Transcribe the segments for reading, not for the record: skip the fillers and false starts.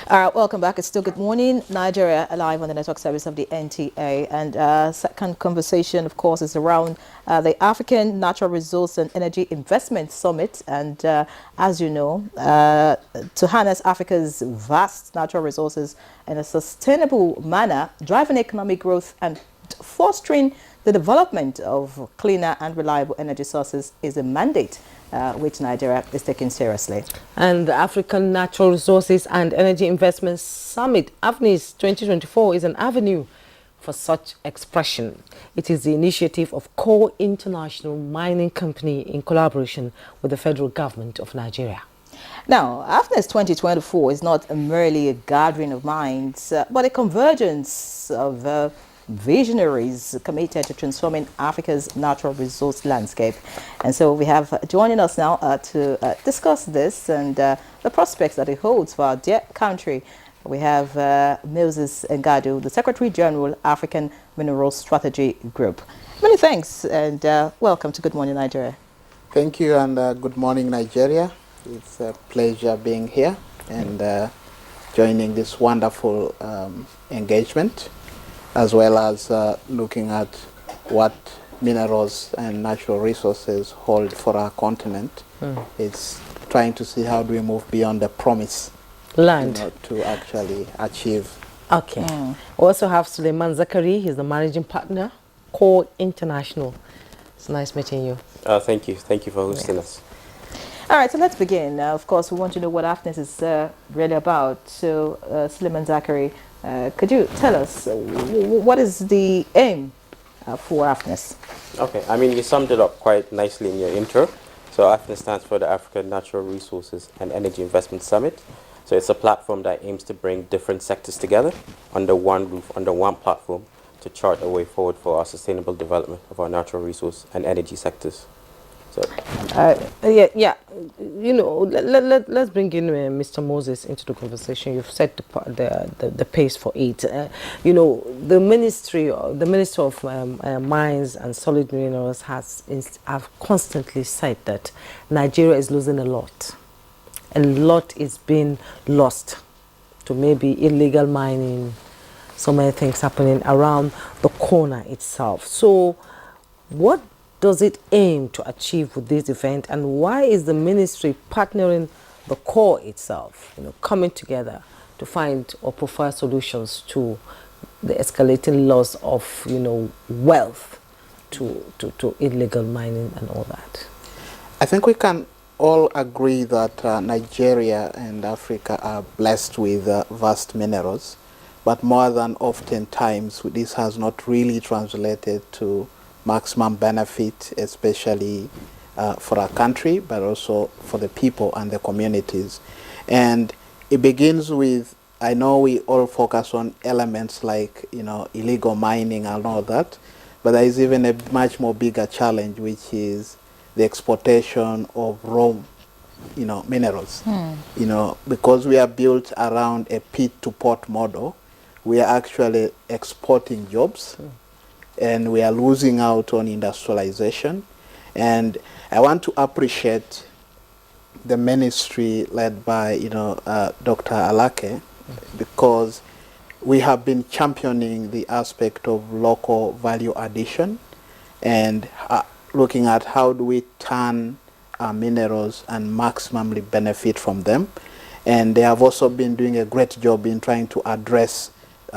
Welcome back. It's still Good Morning Nigeria, live on the network service of the NTA. And second conversation, of course, is around the African Natural Resource and Energy Investment Summit. And as you know, to harness Africa's vast natural resources in a sustainable manner, driving economic growth and fostering the development of cleaner and reliable energy sources is a mandate which Nigeria is taking seriously. And the African Natural Resources and Energy Investment Summit, AFNIS 2024, is an avenue for such expression. It is the initiative of Core International Mining Company in collaboration with the federal government of Nigeria. Now, AFNIS 2024 is not merely a gathering of minds, but a convergence of visionaries committed to transforming Africa's natural resource landscape. And so we have joining us now to discuss this and the prospects that it holds for our dear country. We have Moses Ngadu, the Secretary General, African Mineral Strategy Group. Many thanks and welcome to Good Morning Nigeria. Thank you and good morning Nigeria. It's a pleasure being here and joining this wonderful engagement, as well as looking at what minerals and natural resources hold for our continent. It's trying to see how do we move beyond the promise Land. To actually achieve. Okay. We also have Suleiman Zakari. He's the managing partner, Core International. It's nice meeting you. Thank you. Thank you for hosting us. All right, so let's begin. Of course, we want to know what AFNIS is really about. So, Suleiman Zakari, could you tell us what is the aim for AFNIS? Okay, I mean, you summed it up quite nicely in your intro. So AFNIS stands for the African Natural Resources and Energy Investment Summit. So it's a platform that aims to bring different sectors together under one roof, under one platform, to chart a way forward for our sustainable development of our natural resource and energy sectors. So, you know, let's bring in Mr. Moses into the conversation. You've set the pace for it. You know, the Minister of Mines and Solid Minerals have constantly said that Nigeria is losing a lot. A lot is being lost to maybe illegal mining, so many things happening around the corner itself. So what does it aim to achieve with this event, and why is the ministry partnering the core itself, you know, coming together to find or provide solutions to the escalating loss of, you know, wealth to illegal mining and all that? I think we can all agree that Nigeria and Africa are blessed with vast minerals, but more than oftentimes this has not really translated to maximum benefit, especially for our country, but also for the people and the communities. And it begins with, I know we all focus on elements like, you know, illegal mining and all that, but there is even a much more bigger challenge, which is the exportation of raw, you know, minerals. You know, because we are built around a pit-to-port model, we are actually exporting jobs. And we are losing out on industrialization. And I want to appreciate the ministry led by, you know, Dr. Alake, because we have been championing the aspect of local value addition and looking at how do we turn our minerals and maximally benefit from them. And they have also been doing a great job in trying to address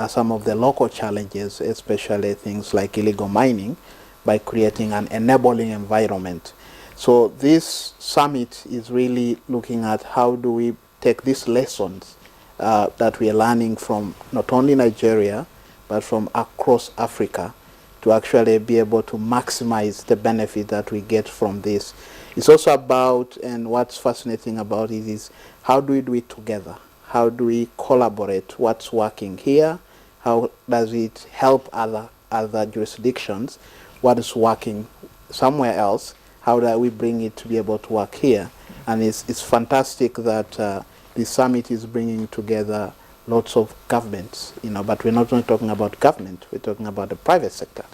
some of the local challenges, especially things like illegal mining, by creating an enabling environment. So this summit is really looking at how do we take these lessons that we are learning from not only Nigeria, but from across Africa, to actually be able to maximize the benefit that we get from this. It's also about, and what's fascinating about it is, how do we do it together? How do we collaborate? What's working here? How does it help other jurisdictions? What is working somewhere else? How do we bring it to be able to work here? And it's fantastic that the summit is bringing together lots of governments, you know, but we're not only talking about government, we're talking about the private sector,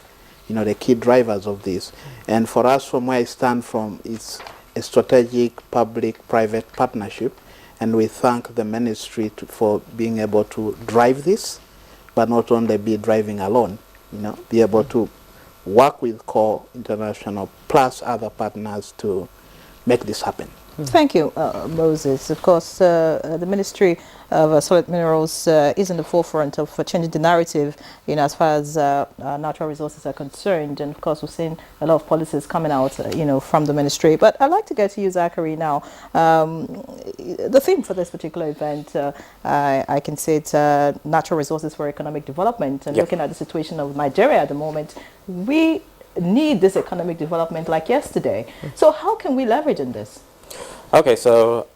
you know, the key drivers of this. And for us, from where I stand from, it's a strategic public-private partnership. And we thank the ministry for being able to drive this, but not only be driving alone, be able to work with core international plus other partners to make this happen. Thank you, Moses. Of course, the Ministry of Solid Minerals is in the forefront of changing the narrative, as far as natural resources are concerned. And of course, we've seen a lot of policies coming out, from the ministry. But I'd like to get to you, Zachary, now. The theme for this particular event, I can say it's natural resources for economic development. And looking at the situation of Nigeria at the moment, we need this economic development like yesterday. So how can we leverage on this? Okay, so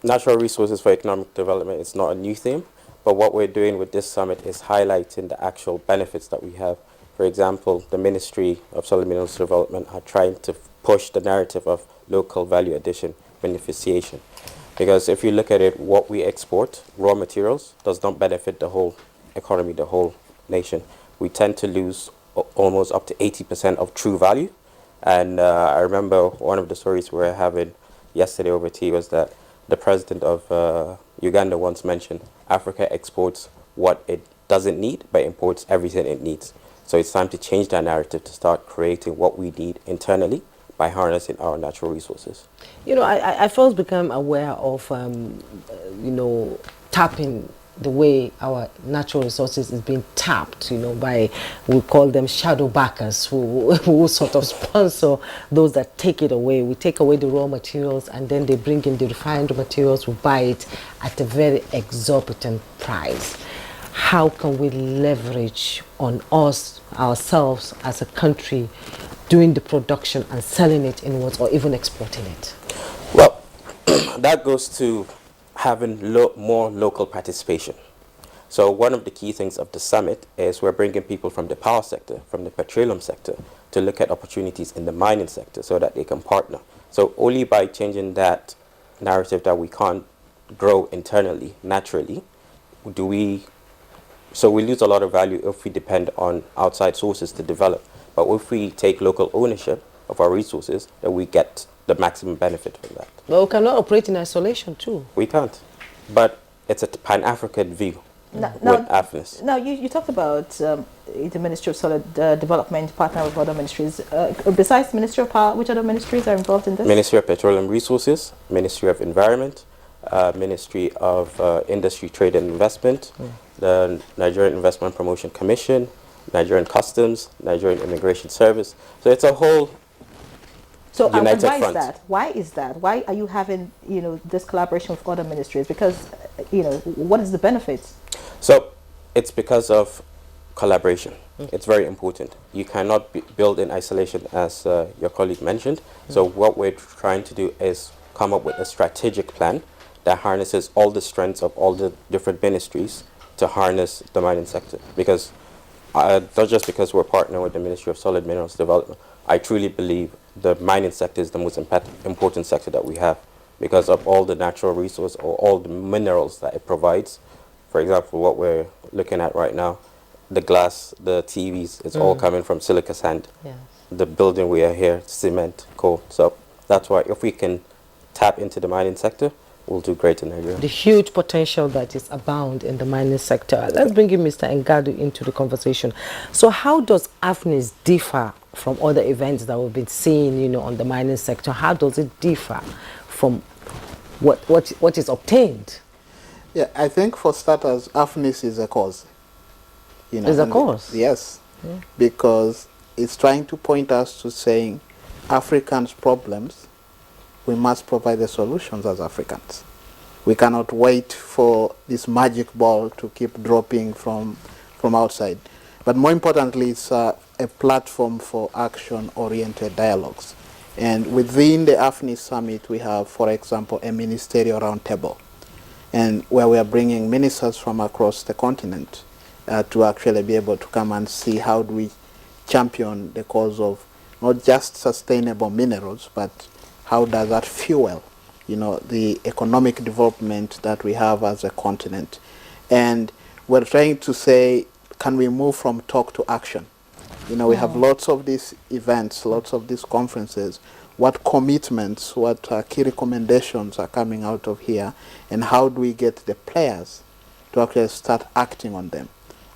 natural resources for economic development is not a new theme, but what we're doing with this summit is highlighting the actual benefits that we have. For example, the Ministry of Solid Minerals Development are trying to push the narrative of local value addition beneficiation. Because if you look at it, what we export, raw materials, does not benefit the whole economy, the whole nation. We tend to lose almost up to 80% of true value. And I remember one of the stories we were having yesterday over tea was that the president of Uganda once mentioned Africa exports what it doesn't need, but imports everything it needs. So it's time to change that narrative to start creating what we need internally by harnessing our natural resources. I first became aware of, tapping the way our natural resources is being tapped, by, we call them shadow backers who sort of sponsor those that take it away. We take away the raw materials and then they bring in the refined materials, we buy it at a very exorbitant price. How can we leverage on ourselves as a country doing the production and selling it inwards or even exporting it? Well, that goes to having more local participation. So one of the key things of the summit is we're bringing people from the power sector, from the petroleum sector, to look at opportunities in the mining sector so that they can partner. So only by changing that narrative that we can't grow internally, naturally, so we lose a lot of value if we depend on outside sources to develop. But if we take local ownership of our resources, then we get the maximum benefit from that. But we cannot operate in isolation too. We can't. But it's a Pan-African view with AFNIS. Now, you talked about the Ministry of Solid Development partner with other ministries. Besides the Ministry of Power, which other ministries are involved in this? Ministry of Petroleum Resources, Ministry of Environment, Ministry of Industry, Trade and Investment, the Nigerian Investment Promotion Commission, Nigerian Customs, Nigerian Immigration Service. So it's a whole united why front. Is that? Why is that? Why are you having this collaboration with other ministries? Because what is the benefit? So it's because of collaboration. It's very important. You cannot build in isolation, as your colleague mentioned. So what we're trying to do is come up with a strategic plan that harnesses all the strengths of all the different ministries to harness the mining sector. Because not just because we're partnering with the Ministry of Solid Minerals Development, I truly believe the mining sector is the most important sector that we have because of all the natural resource or all the minerals that it provides. For example, what we're looking at right now, the glass, the TVs, it's all coming from silica sand. Yes. The building we are here, cement, coal. So that's why if we can tap into the mining sector, we'll do great in Nigeria. The huge potential that is abound in the mining sector. Let's bring in Mr. Ngadu into the conversation. So how does AFNIS differ from other events that we've been seeing, on the mining sector? How does it differ from what is obtained? Yeah, I think for starters, AFNIS is a cause. Is a cause? Yes, because it's trying to point us to saying Africans' problems, we must provide the solutions as Africans. We cannot wait for this magic ball to keep dropping from outside. But more importantly, it's a platform for action-oriented dialogues. And within the AFNIS Summit, we have, for example, a ministerial roundtable, and where we are bringing ministers from across the continent to actually be able to come and see how do we champion the cause of not just sustainable minerals, but how does that fuel, the economic development that we have as a continent. And we're trying to say, can we move from talk to action? We have lots of these events, lots of these conferences what commitments, what key recommendations are coming out of here, and how do we get the players to actually start acting on them.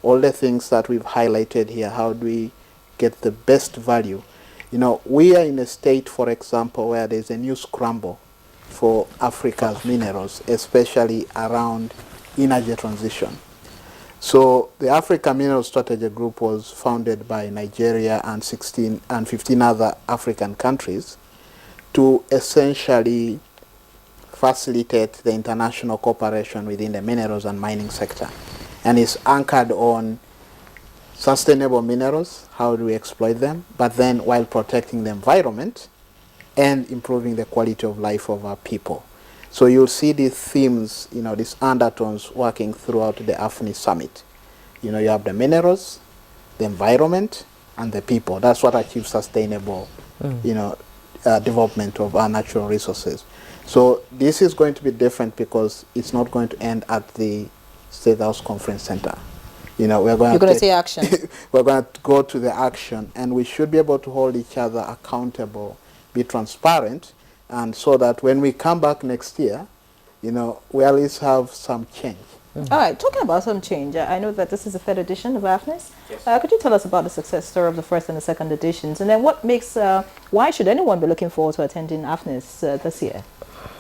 All the things that we've highlighted here, how do we get the best value? You know, we are in a state, for example, where there's a new scramble for Africa's minerals, especially around energy transition. So the Africa Mineral Strategy Group was founded by Nigeria and 15 other African countries to essentially facilitate the international cooperation within the minerals and mining sector. And it's anchored on sustainable minerals, how do we exploit them, but then while protecting the environment and improving the quality of life of our people. So you'll see these themes, you know, these undertones working throughout the AFNIS summit. You know, you have the minerals, the environment, and the people. That's what achieves sustainable, you know, development of our natural resources. So this is going to be different because it's not going to end at the State House Conference Center. You know, You're going to see action. We're going to go to the action, and we should be able to hold each other accountable, be transparent, and so that when we come back next year, you know, we at least have some change. All right, talking about some change, I know that this is the third edition of AFNIS. Yes. Could you tell us about the success story of the first and the second editions, and then what makes, why should anyone be looking forward to attending AFNIS this year?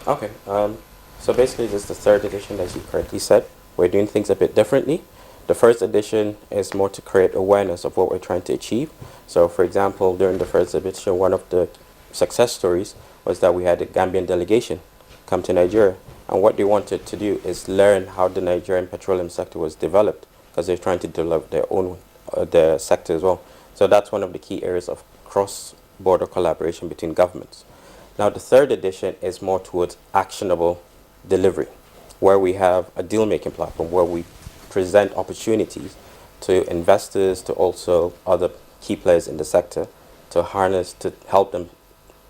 Okay, so basically this is the third edition, as you correctly said. We're doing things a bit differently. The first edition is more to create awareness of what we're trying to achieve. So for example, during the first edition, one of the success stories was that we had a Gambian delegation come to Nigeria. And what they wanted to do is learn how the Nigerian petroleum sector was developed, because they're trying to develop their own their sector as well. So that's one of the key areas of cross-border collaboration between governments. Now the third edition is more towards actionable delivery, where we have a deal-making platform where we present opportunities to investors, to also other key players in the sector, to harness, to help them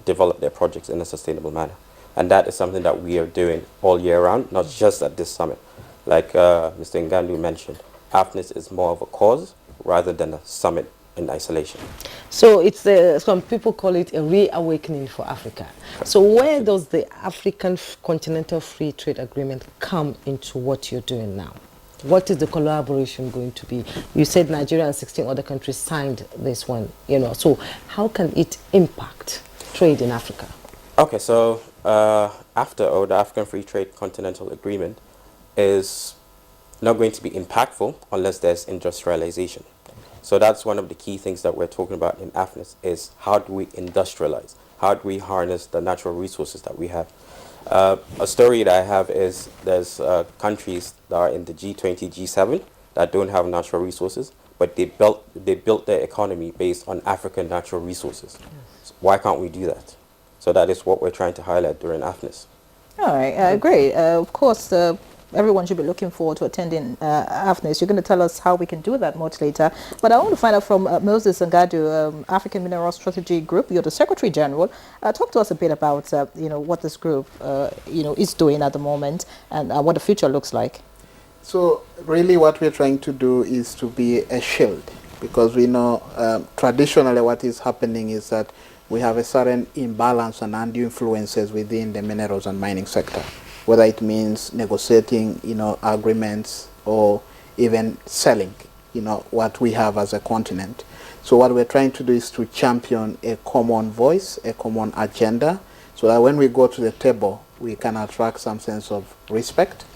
develop their projects in a sustainable manner. And that is something that we are doing all year round, not just at this summit. Like Mr. Ngandu mentioned, AFNIS is more of a cause rather than a summit in isolation. So it's some people call it a reawakening for Africa. So where does the African Continental Free Trade Agreement come into what you're doing now? What is the collaboration going to be? You said Nigeria and 16 other countries signed this one, you know, so how can it impact trade in Africa? Okay, so the African Free Trade Continental Agreement is not going to be impactful unless there's industrialization. So that's one of the key things that we're talking about in AFNIS is how do we industrialize? How do we harness the natural resources that we have? A story that I have is there's countries that are in the G20, G7 that don't have natural resources, but they built their economy based on African natural resources. Yes. So why can't we do that? So that is what we're trying to highlight during AFNIS. All right, great. Of course, everyone should be looking forward to attending AFNIS. You're going to tell us how we can do that much later. But I want to find out from Moses Ngandu, African Mineral Strategy Group. You're the Secretary General. Talk to us a bit about you know, what this group you know, is doing at the moment and what the future looks like. So really what we're trying to do is to be a shield, because we know traditionally what is happening is that we have a certain imbalance and undue influences within the minerals and mining sector, whether it means negotiating, you know, agreements or even selling, you know, what we have as a continent. So what we're trying to do is to champion a common voice, a common agenda, so that when we go to the table, we can attract some sense of respect.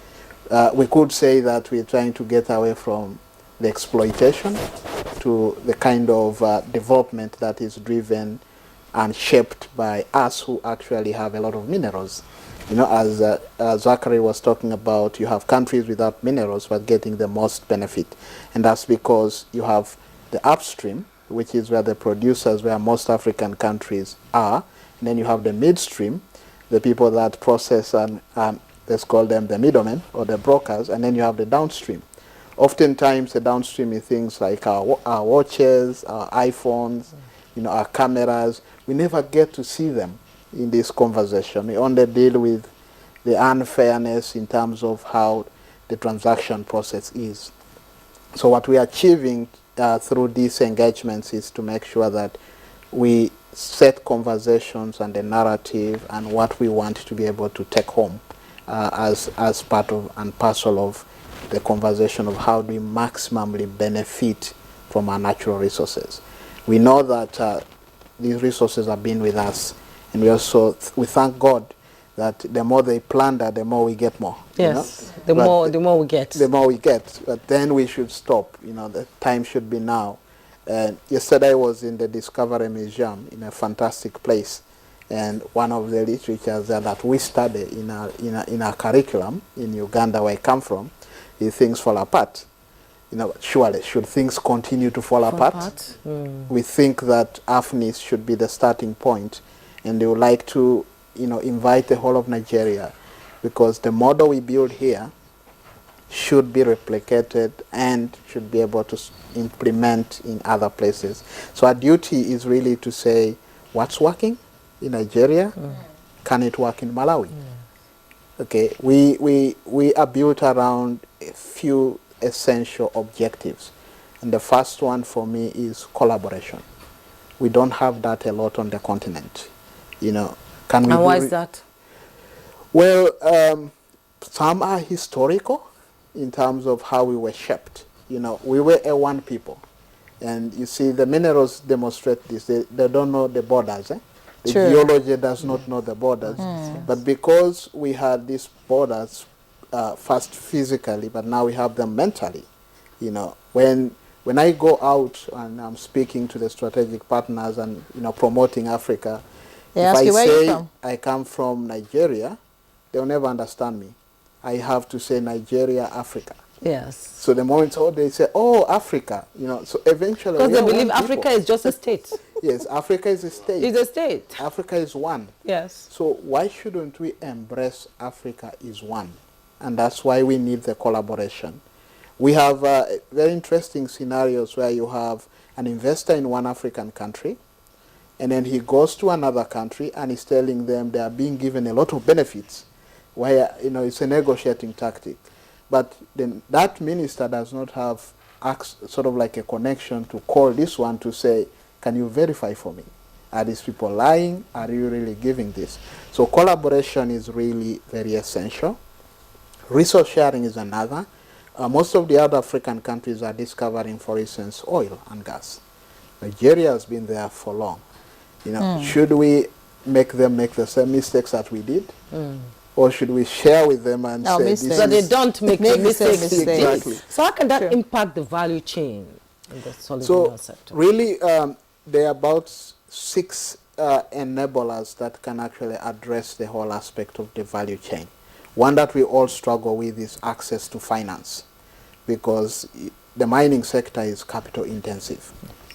We could say that we're trying to get away from the exploitation to the kind of development that is driven and shaped by us who actually have a lot of minerals. You know, as Zachary was talking about, you have countries without minerals but getting the most benefit. And that's because you have the upstream, which is where the producers, where most African countries are. And then you have the midstream, the people that process and let's call them the middlemen or the brokers. And then you have the downstream. Oftentimes the downstream is things like our watches, our iPhones, you know, our cameras. We never get to see them in this conversation. We only deal with the unfairness in terms of how the transaction process is. So what we are achieving through these engagements is to make sure that we set conversations and the narrative and what we want to be able to take home as part of and parcel of the conversation of how do we maximally benefit from our natural resources. We know that these resources have been with us, and we thank God that the more they plunder, the more we get more. Yes, you know? the more we get. The more we get, but then we should stop. The time should be now. Yesterday I was in the Discovery Museum in a fantastic place, and one of the literatures that we study in our curriculum in Uganda, where I come from, is Things Fall Apart. Surely, should things continue to fall apart? We think that AFNIS should be the starting point, and they would like to invite the whole of Nigeria, because the model we build here should be replicated and should be able to implement in other places. So our duty is really to say, what's working in Nigeria? Can it work in Malawi? Okay, we are built around a few essential objectives. And the first one for me is collaboration. We don't have that a lot on the continent. Can we? And why is that? Well, some are historical in terms of how we were shaped. We were a one people. And you see, the minerals demonstrate this. They don't know the borders. The geology does not know the borders. But because we had these borders first physically, but now we have them mentally. When I go out and I'm speaking to the strategic partners and promoting Africa, if I say I come from Nigeria, they'll never understand me. I have to say Nigeria, Africa. Yes. So the moment they say, oh, Africa, so eventually... Because they believe Africa is just a state. Yes, Africa is a state. It's a state. Africa is one. Yes. So why shouldn't we embrace Africa is one? And that's why we need the collaboration. We have very interesting scenarios where you have an investor in one African country, and then he goes to another country and he's telling them they are being given a lot of benefits, where it's a negotiating tactic. But then that minister does not have sort of like a connection to call this one to say, can you verify for me? Are these people lying? Are you really giving this? So collaboration is really very essential. Resource sharing is another. Most of the other African countries are discovering, for instance, oil and gas. Nigeria has been there for long. Should we make them make the same mistakes that we did? Or should we share with them and say this so they don't make the mistakes? Exactly. So how can that impact the value chain in the solid mineral sector? Really, there are about 6 enablers that can actually address the whole aspect of the value chain. One that we all struggle with is access to finance, because the mining sector is capital intensive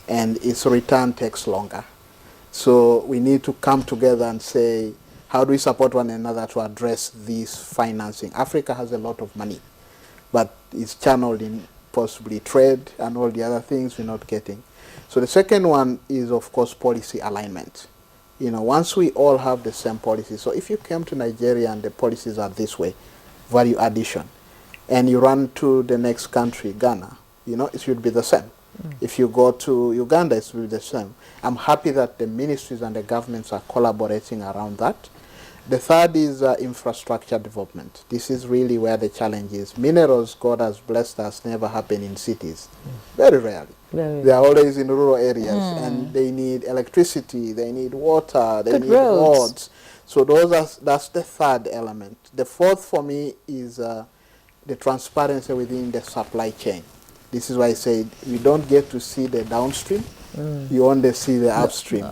and its return takes longer. So we need to come together and say, how do we support one another to address this financing? Africa has a lot of money, but it's channeled in possibly trade and all the other things we're not getting. So the second one is, of course, policy alignment. Once we all have the same policy, so if you came to Nigeria and the policies are this way, value addition, and you run to the next country, Ghana, it should be the same. If you go to Uganda, it will be the same. I'm happy that the ministries and the governments are collaborating around that. The third is infrastructure development. This is really where the challenge is. Minerals, God has blessed us, never happen in cities. Very rarely. They are always in rural areas, and they need electricity, they need water, they need roads. So that's the third element. The fourth for me is the transparency within the supply chain. This is why I said you don't get to see the downstream, you only see the upstream.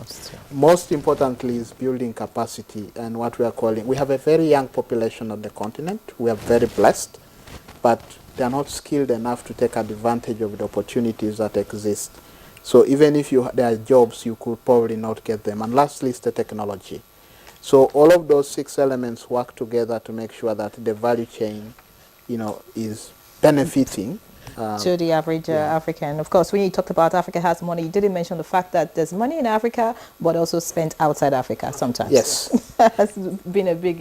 Most importantly is building capacity, and what we are calling, we have a very young population on the continent. We are very blessed, but they are not skilled enough to take advantage of the opportunities that exist. So even if there are jobs, you could probably not get them. And lastly is the technology. So all of those 6 elements work together to make sure that the value chain, is benefiting to the average African. Of course, when you talked about Africa has money, you didn't mention the fact that there's money in Africa, but also spent outside Africa sometimes. Yes. Has been a big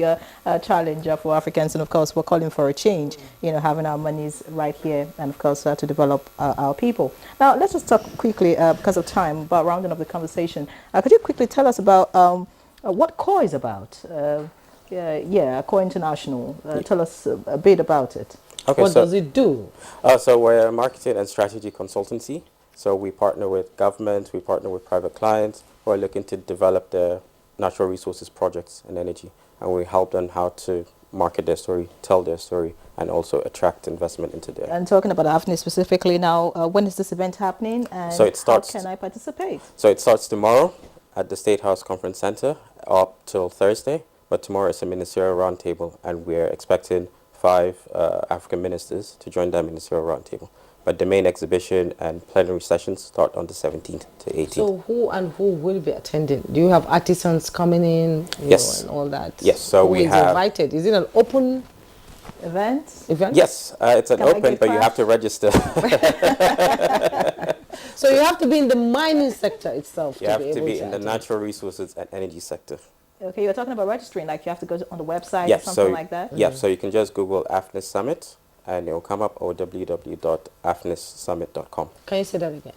challenge for Africans, and of course, we're calling for a change. You know, having our monies right here, and of course, to develop our people. Now, let's just talk quickly because of time about rounding up the conversation. Could you quickly tell us about what CORE is about? CORE International. Tell us a bit about it. Okay, What does it do? So we're a marketing and strategy consultancy. So we partner with government, we partner with private clients who are looking to develop their natural resources projects and energy. And we help them how to market their story, tell their story, and also attract investment into their... And talking about AFNIS specifically now, when is this event happening, and So it starts, how can I participate? So it starts tomorrow at the State House Conference Center up till Thursday. But tomorrow is a ministerial roundtable, and we're expecting 5 African ministers to join that ministerial roundtable. But the main exhibition and plenary sessions start on the 17th to 18th. So who will be attending? Do you have artisans coming in? Yes. And all that? Yes, so who we is have... invited? Is it an open Event? Yes, it's an Can I open, get but you cash? have to register. So you have to be in the mining sector itself. You to have be to able be to in the attend. natural resources and energy sector. Okay, you're talking about registering, like you have to go on the website or Yes, something so like that? yeah, so you can just Google AFNIS Summit, and it will come up, or www.afnissummit.com. Can you say that again?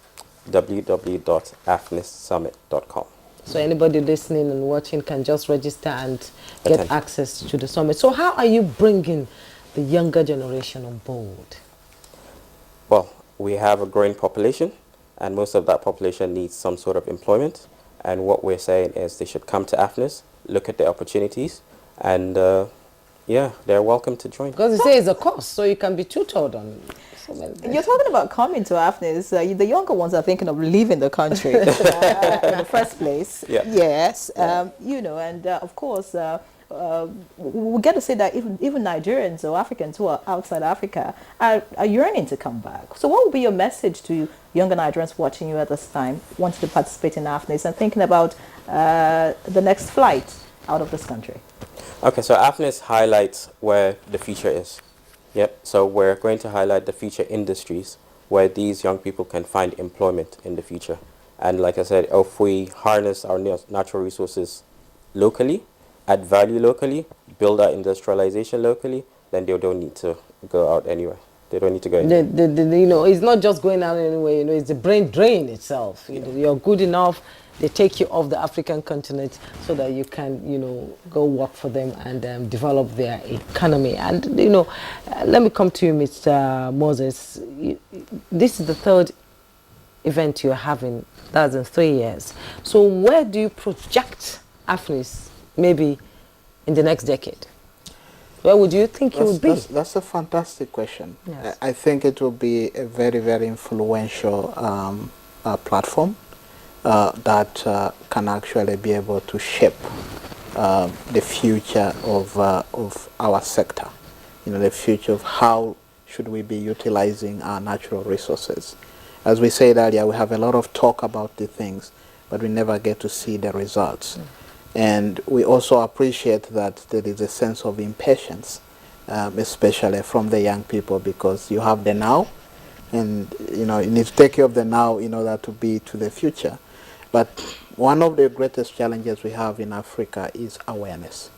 www.afnissummit.com. So anybody listening and watching can just register and get Attend. access to the summit. So how are you bringing the younger generation on board? Well, we have a growing population, and most of that population needs some sort of employment. And what we're saying is they should come to AFNIS, look at the opportunities, and yeah, they're welcome to join. Because they say it's a course, so you can be tutored on so many things. You're talking about coming to AFNIS. The younger ones are thinking of leaving the country in the first place. Yeah. Yes, you know, and of course, we get to say that even Nigerians or Africans who are outside Africa are yearning to come back. So what would be your message to younger Nigerians watching you at this time, wanting to participate in AFNIS and thinking about the next flight out of this country? Okay, so AFNIS highlights where the future is. Yep, so we're going to highlight the future industries where these young people can find employment in the future. And like I said, if we harness our natural resources locally, add value locally, build our industrialization locally, then they don't need to go out anywhere. They don't need to go anywhere. You know, it's not just going out anywhere, you know, it's the brain drain itself. You know, you're good enough, they take you off the African continent so that you can, you know, go work for them and develop their economy. And, you know, let me come to you, Mr. Moses. This is the 3rd event you're having, that's in 3 years. So where do you project AFNIS maybe in the next decade? Where would you think it would be? That's a fantastic question. Yes. I think it will be a very, very influential platform that can actually be able to shape the future of our sector. You know, the future of how should we be utilizing our natural resources. As we said earlier, we have a lot of talk about the things, but we never get to see the results. And we also appreciate that there is a sense of impatience, especially from the young people, because you have the now, and you know you need to take care of the now in order to be to the future. But one of the greatest challenges we have in Africa is awareness.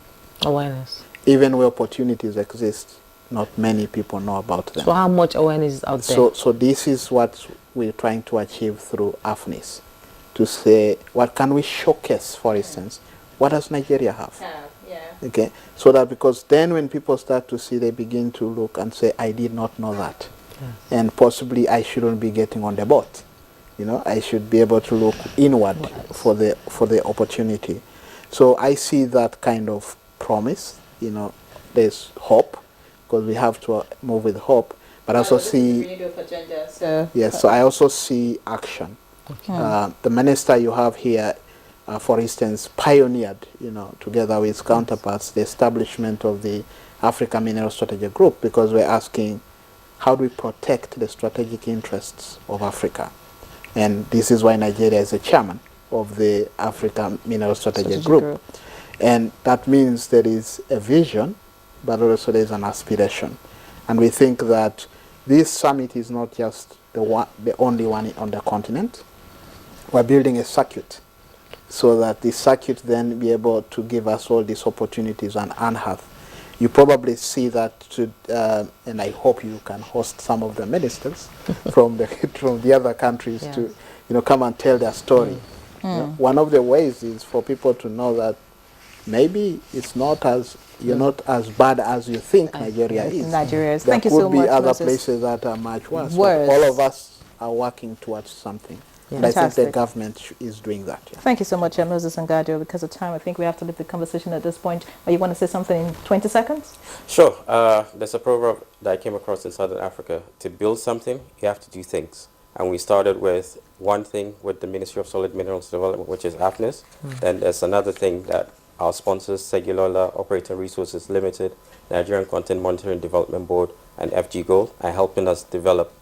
Awareness. Even where opportunities exist, not many people know about them. So how much awareness is out there? So this is what we're trying to achieve through AFNIS, to say what can we showcase, for instance. What does Nigeria have? Okay, so that because then when people start to see, they begin to look and say, I did not know that. Yes. And possibly I shouldn't be getting on the boat. You know, I should be able to look inward for the opportunity. So I see that kind of promise. You know, there's hope, because we have to move with hope. But I also see, yes, so I also see action. Okay. The minister you have here, for instance, pioneered, you know, together with his counterparts, the establishment of the African Mineral Strategy Group, because we're asking, how do we protect the strategic interests of Africa? And this is why Nigeria is the chairman of the African Mineral Strategy Group. And that means there is a vision, but also there is an aspiration. And we think that this summit is not just the only one on the continent. We're building a circuit so that the circuit then be able to give us all these opportunities and unearth. You probably see that, and I hope you can host some of the ministers from the other countries to, come and tell their story. One of the ways is for people to know that maybe it's not as you're not as bad as you think Nigeria is. Nigeria is. There Thank you so much. could be other Moses. places that are much worse. Worse. But all of us are working towards something. Yeah. And I think the Fantastic. government is doing that. Yeah. Thank you so much, Moses and Gadio. Because of time, I think we have to leave the conversation at this point. Or you want to say something in 20 seconds? Sure. There's a proverb that I came across in Southern Africa. To build something, you have to do things. And we started with one thing with the Ministry of Solid Minerals Development, which is AFNIS. Then there's another thing that our sponsors, Segulola Operating Resources Limited, Nigerian Content Monitoring Development Board, and FG Gold are helping us develop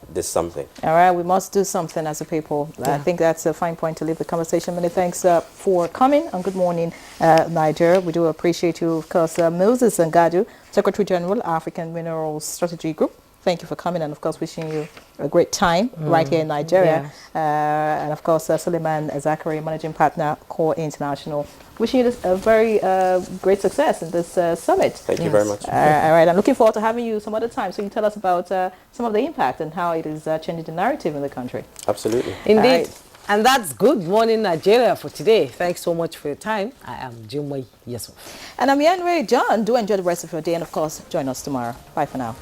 this something. All right, we must do something as a people. I think that's a fine point to leave the conversation. Many thanks for coming, and good morning, Nigeria. We do appreciate you, of course, Moses and Gadu, Secretary General, African Minerals Strategy Group. Thank you for coming, and of course, wishing you a great time right here in Nigeria. And of course, Suleiman Zachary, Managing Partner, Core International. Wishing you a very great success in this summit. Thank you very much. All right, I'm looking forward to having you some other time so you can tell us about some of the impact and how it is changing the narrative in the country. Absolutely. Indeed. Right. And that's Good Morning Nigeria for today. Thanks so much for your time. I am Jimway Yusuf. And I'm Yanwe John. Do enjoy the rest of your day, and of course, join us tomorrow. Bye for now.